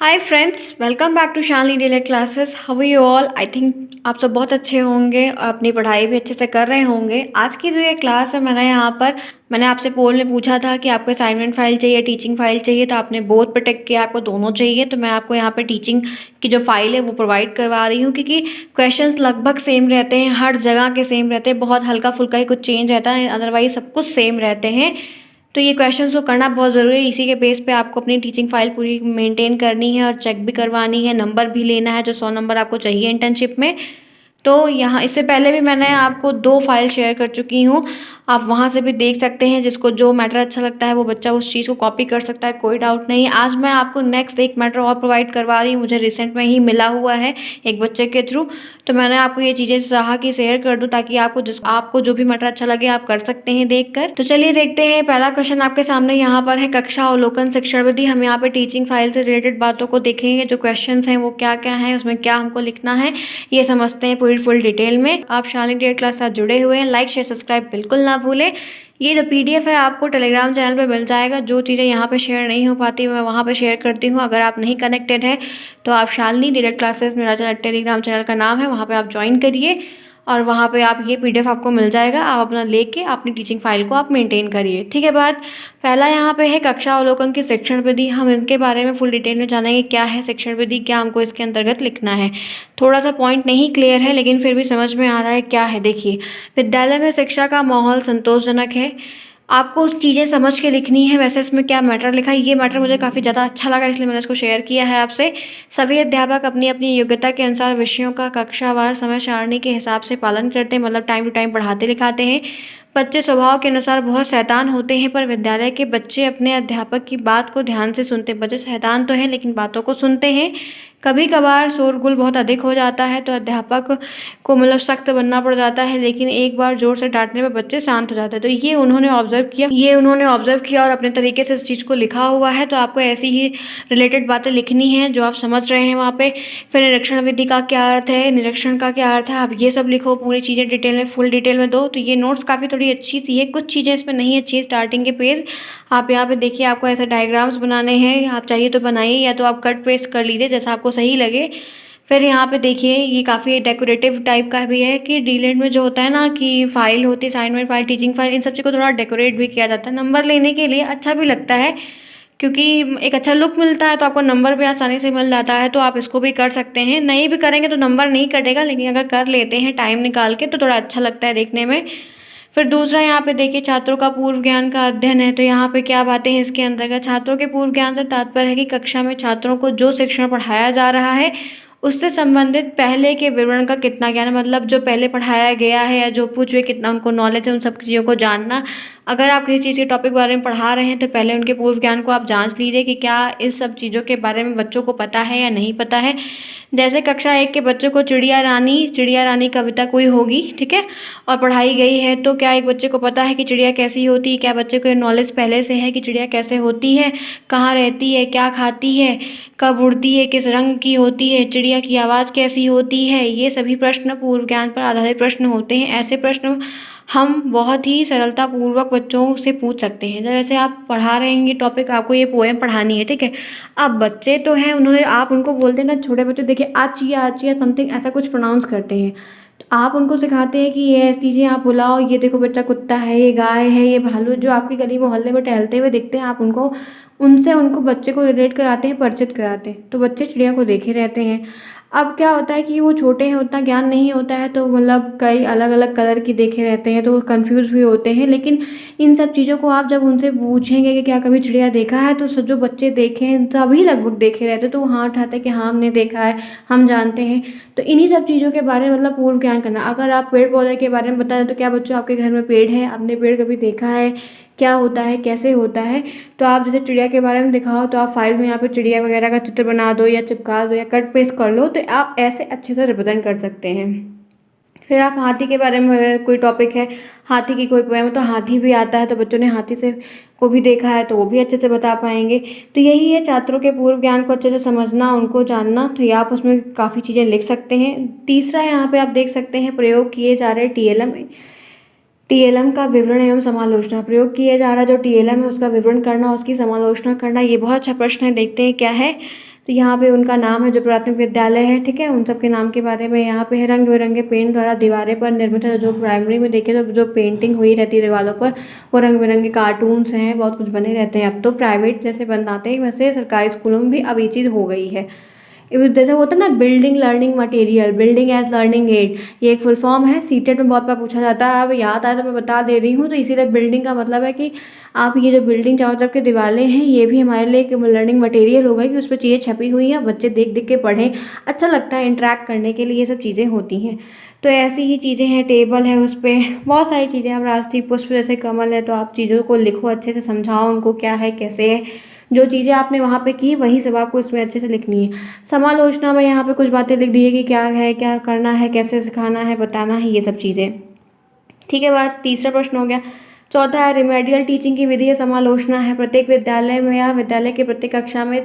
Hi friends, welcome back to Shalini daily classes. How are you all? I think आप सब बहुत अच्छे होंगे और अपनी पढ़ाई भी अच्छे से कर रहे होंगे। आज की जो ये क्लास है, मैंने आपसे पोल में पूछा था कि आपको असाइनमेंट फाइल चाहिए, टीचिंग फाइल चाहिए, तो आपने बोथ पे टिक किया, आपको दोनों चाहिए। तो मैं आपको यहाँ पे टीचिंग की जो फाइल है वो प्रोवाइड करवा रही हूँ, क्योंकि क्वेश्चंस लगभग सेम रहते हैं, हर जगह के सेम रहते हैं, बहुत हल्का फुल्का ही कुछ चेंज रहता है, अदरवाइज सब कुछ सेम रहते हैं। तो ये क्वेश्चंस को करना बहुत ज़रूरी है। इसी के बेस पे आपको अपनी टीचिंग फाइल पूरी मेंटेन करनी है और चेक भी करवानी है, नंबर भी लेना है, जो 100 नंबर आपको चाहिए इंटर्नशिप में। तो यहाँ इससे पहले भी मैंने आपको 2 फाइल शेयर कर चुकी हूँ, आप वहाँ से भी देख सकते हैं। जिसको जो मैटर अच्छा लगता है वो बच्चा उस चीज़ को कॉपी कर सकता है, कोई डाउट नहीं है। आज मैं आपको नेक्स्ट एक मैटर और प्रोवाइड करवा रही हूँ, मुझे रिसेंट में ही मिला हुआ है एक बच्चे के थ्रू। तो मैंने आपको ये चीज़ें चाहा कि शेयर कर दूँ, ताकि आपको जो भी मैटर अच्छा लगे आप कर सकते हैं देख कर। तो चलिए देखते हैं। पहला क्वेश्चन आपके सामने यहाँ पर है, कक्षा अवलोकन शिक्षण विधि। हम यहाँ पे टीचिंग फाइल से रिलेटेड बातों को देखेंगे, जो क्वेश्चन हैं वो क्या क्या हैं, उसमें क्या हमको लिखना है, ये समझते हैं पूरी फुल डिटेल में। आप शालिनी डेली क्लास साथ जुड़े हुए हैं, लाइक शेयर सब्सक्राइब बिल्कुल ना भूलें। ये जो पीडीएफ है आपको टेलीग्राम चैनल पे मिल जाएगा। जो चीज़ें यहाँ पे शेयर नहीं हो पाती मैं वहाँ पे शेयर करती हूँ। अगर आप नहीं कनेक्टेड हैं तो आप शालिनी डेली क्लासेस मेरा टेलीग्राम चैनल का नाम है, वहाँ पे आप ज्वाइन करिए और वहाँ पे आप ये पीडीएफ आपको मिल जाएगा। आप अपना लेके अपनी टीचिंग फाइल को आप मेंटेन करिए, ठीक है। बात पहला यहाँ पे है कक्षा अवलोकन की शिक्षण विधि। हम इनके बारे में फुल डिटेल में जानेंगे, क्या है शिक्षण विधि, क्या हमको इसके अंतर्गत लिखना है। थोड़ा सा पॉइंट नहीं क्लियर है, लेकिन फिर भी समझ में आ रहा है क्या है। देखिए, विद्यालय में शिक्षा का माहौल संतोषजनक है, आपको उस चीज़ें समझ के लिखनी है। वैसे इसमें क्या मैटर लिखा है, ये मैटर मुझे काफ़ी ज़्यादा अच्छा लगा, इसलिए मैंने इसको शेयर किया है आपसे। सभी अध्यापक अपनी अपनी योग्यता के अनुसार विषयों का कक्षावार समय सारणी के हिसाब से पालन करते हैं, मतलब टाइम टू टाइम पढ़ाते लिखाते हैं। बच्चे स्वभाव के अनुसार बहुत शैतान होते हैं, पर विद्यालय के बच्चे अपने अध्यापक की बात को ध्यान से सुनते हैं। बच्चे शैतान तो हैं लेकिन बातों को सुनते हैं। कभी कभार शोरगुल बहुत अधिक हो जाता है तो अध्यापक को मतलब सख्त बनना पड़ जाता है, लेकिन एक बार जोर से डांटने पर बच्चे शांत हो जाते हैं। तो ये उन्होंने ऑब्जर्व किया और अपने तरीके से इस चीज़ को लिखा हुआ है। तो आपको ऐसी ही रिलेटेड बातें लिखनी है जो आप समझ रहे हैं वहाँ पे। फिर निरीक्षण विधि का क्या अर्थ है, निरीक्षण का क्या अर्थ है, आप ये सब लिखो, पूरी चीज़ें डिटेल में फुल डिटेल में दो। तो ये नोट्स काफ़ी थोड़ी अच्छी सी है, कुछ चीज़ें इसमें नहीं अच्छी है। स्टार्टिंग के पेज आप यहाँ पे देखिए, आपको ऐसे डायग्राम्स बनाने हैं, आप चाहिए तो बनाइए या तो आप कट पेस्ट कर लीजिए जैसा आपको सही लगे। फिर यहाँ पे देखिए, ये काफ़ी डेकोरेटिव टाइप का भी है कि डीलेट में जो होता है ना कि फाइल होती है, असाइनमेंट फाइल, टीचिंग फाइल, इन सब चीज़ को थोड़ा डेकोरेट भी किया जाता है नंबर लेने के लिए। अच्छा भी लगता है क्योंकि एक अच्छा लुक मिलता है, तो आपको नंबर भी आसानी से मिल जाता है। तो आप इसको भी कर सकते हैं, नहीं भी करेंगे तो नंबर नहीं कटेगा, लेकिन अगर कर लेते हैं टाइम निकाल के तो थोड़ा अच्छा लगता है देखने में। फिर दूसरा यहाँ पे देखिए, छात्रों का पूर्व ज्ञान का अध्ययन है। तो यहाँ पे क्या बातें हैं इसके अंतर्गत, छात्रों के पूर्व ज्ञान से तात्पर्य है कि कक्षा में छात्रों को जो शिक्षण पढ़ाया जा रहा है उससे संबंधित पहले के विवरण का कितना ज्ञान है, मतलब जो पहले पढ़ाया गया है या जो पूछ हुए कितना उनको नॉलेज है, उन सब चीज़ों को जानना। अगर आप किसी चीज़ के टॉपिक के बारे में पढ़ा रहे हैं तो पहले उनके पूर्व ज्ञान को आप जांच लीजिए कि क्या इस सब चीज़ों के बारे में बच्चों को पता है या नहीं पता है। जैसे कक्षा 1 के बच्चों को चिड़िया रानी कविता कोई होगी, ठीक है, और पढ़ाई गई है, तो क्या एक बच्चे को पता है कि चिड़िया कैसी होती है, क्या बच्चे को नॉलेज पहले से है कि चिड़िया कैसे होती है, कहाँ रहती है, क्या खाती है, कब उड़ती है, किस रंग की होती है, चिड़िया की आवाज़ कैसी होती है। ये सभी प्रश्न पूर्व ज्ञान पर आधारित प्रश्न होते हैं। ऐसे प्रश्न हम बहुत ही सरलता पूर्वक बच्चों से पूछ सकते हैं। जैसे आप पढ़ा रहे हैं टॉपिक, आपको ये पोएम पढ़ानी है, ठीक है, अब बच्चे तो हैं, उन्होंने आप उनको बोलते हैं ना, छोटे बच्चे देखिए आचिया समथिंग ऐसा कुछ प्रोनाउंस करते हैं, तो आप उनको सिखाते हैं कि ये ऐसी चीज़ें आप बुलाओ, ये देखो बेटा कुत्ता है, ये गाय है, ये भालू, जो आपकी गली मोहल्ले में टहलते हुए दिखते हैं, आप उनको बच्चे को रिलेट कराते हैं, परिचित कराते हैं, तो बच्चे चिड़िया को देखे रहते हैं। अब क्या होता है कि वो छोटे हैं, उतना ज्ञान नहीं होता है, तो मतलब कई अलग अलग कलर की देखे रहते हैं तो वो कन्फ्यूज़ भी होते हैं। लेकिन इन सब चीज़ों को आप जब उनसे पूछेंगे कि क्या कभी चिड़िया देखा है, तो जो बच्चे देखे हैं सभी लगभग देखे रहते हैं, तो वो हाँ उठाते हैं कि हाँ हमने देखा है, हम जानते हैं। तो इन्हीं सब चीज़ों के बारे में मतलब पूर्व ज्ञान करना। अगर आप पेड़ पौधे के बारे में बता दें तो क्या बच्चों आपके घर में पेड़ है, आपने पेड़ कभी देखा है, क्या होता है, कैसे होता है। तो आप जैसे चिड़िया के बारे में दिखाओ तो आप फाइल में यहाँ पे चिड़िया वगैरह का चित्र बना दो या चिपका दो या कट पेस्ट कर लो, तो आप ऐसे अच्छे से रिप्रेजेंट कर सकते हैं। फिर आप हाथी के बारे में अगर कोई टॉपिक है, हाथी की कोई पोएम, तो हाथी भी आता है तो बच्चों ने हाथी से को भी देखा है तो वो भी अच्छे से बता पाएंगे। तो यही है छात्रों के पूर्व ज्ञान को अच्छे से समझना, उनको जानना। तो ये आप उसमें काफ़ी चीज़ें लिख सकते हैं। तीसरा यहाँ पे आप देख सकते हैं, प्रयोग किए जा रहे टीएलएम का विवरण एवं समालोचना। प्रयोग किया जा रहा जो टीएलएम है उसका विवरण करना, उसकी समालोचना करना, ये बहुत अच्छा प्रश्न है। देखते हैं क्या है। तो यहाँ पे उनका नाम है जो प्राथमिक विद्यालय है, ठीक है, उन सब के नाम के बारे में यहाँ पे है। रंग बिरंगे पेंट द्वारा दीवारें पर निर्मित है। जो प्राइमरी में देखे तो जो पेंटिंग हुई रहती है दीवारों पर वो रंग बिरंगे कार्टून्स हैं, बहुत कुछ बने रहते हैं। अब तो प्राइवेट जैसे बनाते हैं वैसे सरकारी स्कूलों में भी अब ये चीज़ हो गई है। जैसे होता है ना building learning material, building as learning aid, ये एक फुल फॉर्म है। सीटेट में बहुत बार पूछा जाता है, अब याद आया तो मैं बता दे रही हूँ। तो इसीलिए बिल्डिंग का मतलब है कि आप ये जो बिल्डिंग चारों तरफ के दीवारें हैं ये भी हमारे लिए एक लर्निंग मटेरियल हो गई कि उस पर चीज़ें छपी हुई हैं, बच्चे देख देख के पढ़ें, अच्छा लगता है इंटरेक्ट करने के लिए, ये सब चीज़ें होती हैं। तो ऐसी ही चीज़ें हैं, टेबल है उस पर बहुत सारी चीज़ें। अब राष्ट्रीय पुष्प जैसे कमल है तो आप चीज़ों को लिखो, अच्छे से समझाओ उनको क्या है कैसे है। जो चीज़ें आपने वहाँ पे की वही सब आपको इसमें अच्छे से लिखनी है। समालोचना में यहाँ पे कुछ बातें लिख दी है कि क्या है, क्या करना है, कैसे सिखाना है, बताना है, ये सब चीज़ें, ठीक है। बात तीसरा प्रश्न हो गया। चौथा है रिमेडियल टीचिंग की विधि या समालोचना है। प्रत्येक विद्यालय में या विद्यालय के प्रत्येक कक्षा में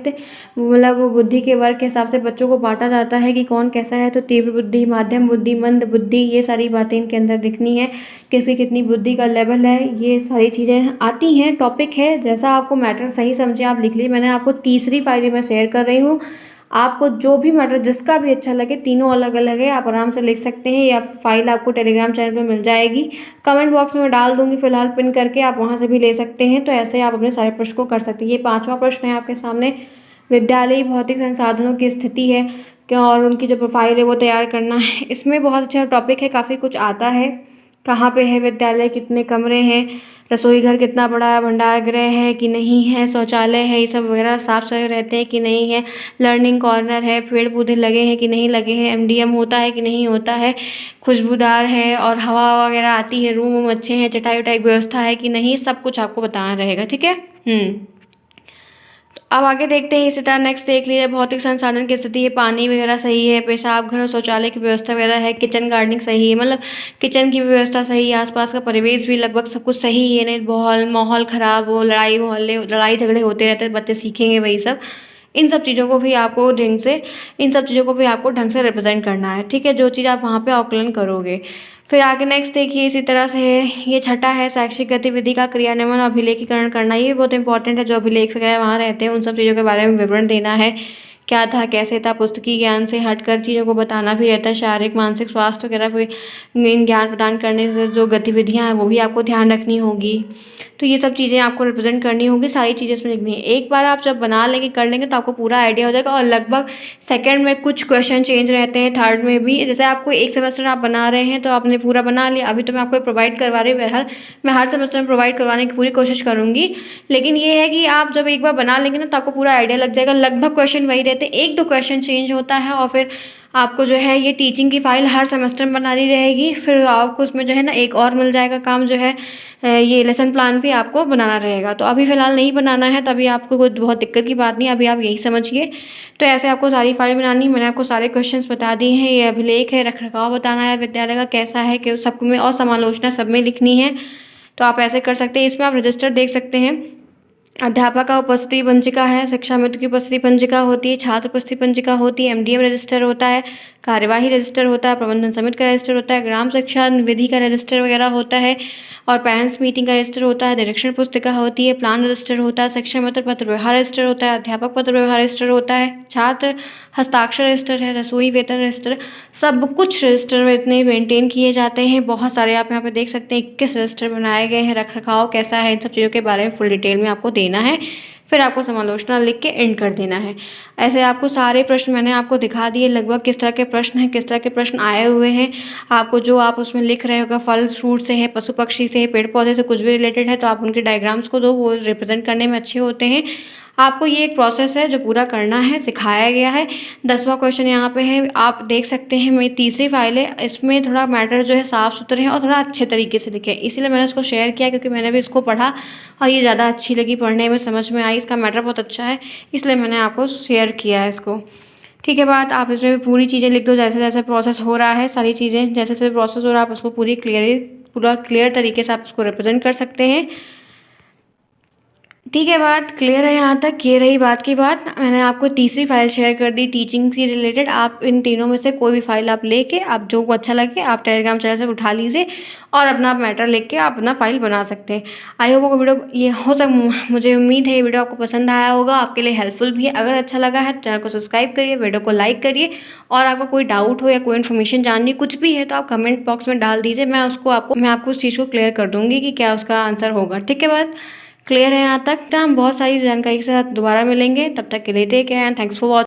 मतलब वो बुद्धि के वर्ग के हिसाब से बच्चों को बांटा जाता है कि कौन कैसा है। तो तीव्र बुद्धि, माध्यम बुद्धि, मंद बुद्धि, ये सारी बातें इनके अंदर लिखनी है। किसकी कितनी बुद्धि का लेवल है, ये सारी चीज़ें आती हैं, टॉपिक है। जैसा आपको मैटर सही समझे आप लिख लीजिए। मैंने आपको तीसरी फाइल में शेयर कर रही हूँ, आपको जो भी मैटर जिसका भी अच्छा लगे, तीनों अलग अलग है, आप आराम से लिख सकते हैं। या फाइल आपको टेलीग्राम चैनल पे मिल जाएगी, कमेंट बॉक्स में मैं डाल दूंगी फिलहाल पिन करके, आप वहाँ से भी ले सकते हैं। तो ऐसे आप अपने सारे प्रश्न को कर सकते हैं। ये पांचवा प्रश्न है आपके सामने। विद्यालयी भौतिक संसाधनों की स्थिति है क्या और उनकी जो प्रोफाइल है वो तैयार करना है। इसमें बहुत अच्छा टॉपिक है, काफ़ी कुछ आता है। कहाँ पे है विद्यालय, कितने कमरे हैं, रसोई घर कितना बड़ा है, भंडार गृह है कि नहीं है, शौचालय है, ये सब वगैरह साफ सफाई रहते हैं कि नहीं है, लर्निंग कॉर्नर है, पेड़ पौधे लगे हैं कि नहीं लगे हैं, एमडीएम होता है कि नहीं होता है, खुशबूदार है और हवा वगैरह आती है, रूम वूम अच्छे हैं, चटाई वटाई की व्यवस्था है कि नहीं, सब कुछ आपको बताना रहेगा, ठीक है। अब आगे देखते हैं इसी तरह नेक्स्ट देख लीजिए। भौतिक संसाधन की स्थिति है, पानी वगैरह सही है, पेशाब घर और शौचालय की व्यवस्था वगैरह है, किचन गार्डनिंग सही है, मतलब किचन की व्यवस्था सही है, आसपास का परिवेश भी लगभग सब कुछ सही है, नहीं माहौल माहौल ख़राब हो, लड़ाई झगड़े होते रहते हैं, बच्चे सीखेंगे वही सब। इन सब चीज़ों को भी आपको ढंग से रिप्रेजेंट करना है, ठीक है, जो चीज़ आप वहाँ पे आकलन करोगे। फिर आगे नेक्स्ट देखिए इसी तरह से है, ये छठा है शैक्षिक गतिविधि का क्रियान्वयन और अभिलेखीकरण करना। ये भी बहुत इंपॉर्टेंट है, जो अभिलेख वगैरह वहाँ रहते हैं उन सब चीज़ों के बारे में विवरण देना है, क्या था कैसे था, पुस्तकीय ज्ञान से हटकर चीज़ों को बताना भी रहता है। शारीरिक मानसिक स्वास्थ्य वगैरह भी इन ज्ञान प्रदान करने से जो गतिविधियाँ हैं वो भी आपको ध्यान रखनी होगी। तो ये सब चीज़ें आपको रिप्रेजेंट करनी होगी, सारी चीज़ें इसमें लिखनी है। एक बार आप जब बना लेंगे कर लेंगे तो आपको पूरा आइडिया हो जाएगा। और लगभग सेकंड में कुछ क्वेश्चन चेंज रहते हैं, थर्ड में भी। जैसे आपको एक सेमेस्टर आप बना रहे हैं तो आपने पूरा बना लिया, अभी तो मैं आपको प्रोवाइड करवा रही हूँ। बहरहाल मैं हर सेमेस्टर में प्रोवाइड करवाने की पूरी कोशिश करूँगी, लेकिन ये है कि आप जब एक बार बना लेंगे ना तो आपको पूरा आइडिया लग जाएगा। लगभग क्वेश्चन वही रहते हैं, एक दो क्वेश्चन चेंज होता है। और फिर आपको जो है ये टीचिंग की फ़ाइल हर सेमेस्टर में बनानी रहेगी। फिर आपको उसमें जो है ना एक और मिल जाएगा काम, जो है ये लेसन प्लान भी आपको बनाना रहेगा। तो अभी फ़िलहाल नहीं बनाना है, तभी आपको कोई बहुत दिक्कत की बात नहीं, अभी आप यही समझिए। तो ऐसे आपको सारी फाइल बनानी, मैंने आपको सारे क्वेश्चंस बता दिए हैं। ये अभिलेख है, रख रखाव बताना है विद्यालय का कैसा है कि सब में, और समालोचना सब में लिखनी है। तो आप ऐसे कर सकते हैं। इसमें आप रजिस्टर देख सकते हैं, अध्यापक का उपस्थिति पंजिका है, शिक्षा मित्र की उपस्थिति पंजिका होती है, छात्र उपस्थिति पंजिका होती है, एमडीएम रजिस्टर होता है, कार्यवाही रजिस्टर होता है, प्रबंधन समिति का रजिस्टर होता है, ग्राम शिक्षा विधि का रजिस्टर वगैरह होता है, और पेरेंट्स मीटिंग का रजिस्टर होता है, निरीक्षण पुस्तिका होती है, प्लान रजिस्टर होता है, शिक्षा मित्र पत्र व्यवहार रजिस्टर होता है, अध्यापक पत्र व्यवहार रजिस्टर होता है, छात्र हस्ताक्षर रजिस्टर है, रसोई वेतन रजिस्टर, सब कुछ रजिस्टर में इतने मेंटेन किए जाते हैं। बहुत सारे आप यहाँ पे देख सकते हैं 21 रजिस्टर बनाए गए हैं। रख रखाव कैसा है, इन सब चीज़ों के बारे में फुल डिटेल में आपको देना है। फिर आपको समालोचना लिख के एंड कर देना है। ऐसे आपको सारे प्रश्न मैंने आपको दिखा दिए, लगभग किस तरह के प्रश्न हैं, किस तरह के प्रश्न आए हुए हैं। आपको जो आप उसमें लिख रहे होगा, फल फ्रूट से है, पशु पक्षी से है, पेड़ पौधे से कुछ भी रिलेटेड है तो आप उनके डायग्राम्स को दो, वो रिप्रेजेंट करने में अच्छे होते हैं। आपको ये एक प्रोसेस है जो पूरा करना है, सिखाया गया है। 10वां क्वेश्चन यहाँ पे है, आप देख सकते हैं। मेरी तीसरी फाइल है, इसमें थोड़ा मैटर जो है साफ़ सुथरे हैं और थोड़ा अच्छे तरीके से लिखे, इसीलिए मैंने इसको शेयर किया, क्योंकि मैंने भी इसको पढ़ा और ये ज़्यादा अच्छी लगी, पढ़ने में समझ में आई, इसका मैटर बहुत अच्छा है, इसलिए मैंने आपको शेयर किया है इसको। ठीक है बात, आप इसमें भी पूरी चीज़ें लिख दो, जैसे जैसे प्रोसेस हो रहा है, सारी चीज़ें जैसे जैसे प्रोसेस हो रहा है आप उसको पूरा क्लियर तरीके से आप उसको रिप्रेजेंट कर सकते हैं। ठीक है, बात क्लियर है यहाँ तक। ये रही बात की बात, मैंने आपको तीसरी फाइल शेयर कर दी टीचिंग से रिलेटेड। आप इन तीनों में से कोई भी फाइल आप लेके, आप जो को अच्छा लगे आप टेलीग्राम चैनल से उठा लीजिए और अपना मैटर लिख के आप अपना फाइल बना सकते हैं। आई होप आपको वीडियो ये मुझे उम्मीद है ये वीडियो आपको पसंद आया होगा, आपके लिए हेल्पफुल भी है। अगर अच्छा लगा है तो चैनल को सब्सक्राइब करिए, वीडियो को लाइक करिए, और आपको कोई डाउट हो या कोई इन्फॉर्मेशन जाननी कुछ भी है तो आप कमेंट बॉक्स में डाल दीजिए। मैं आपको उस चीज़ को क्लियर कर दूंगी कि क्या उसका आंसर होगा। ठीक है, बात क्लियर है यहाँ तक? तो हम बहुत सारी जानकारी के साथ दोबारा मिलेंगे, तब तक के लिए take care and thanks for watching.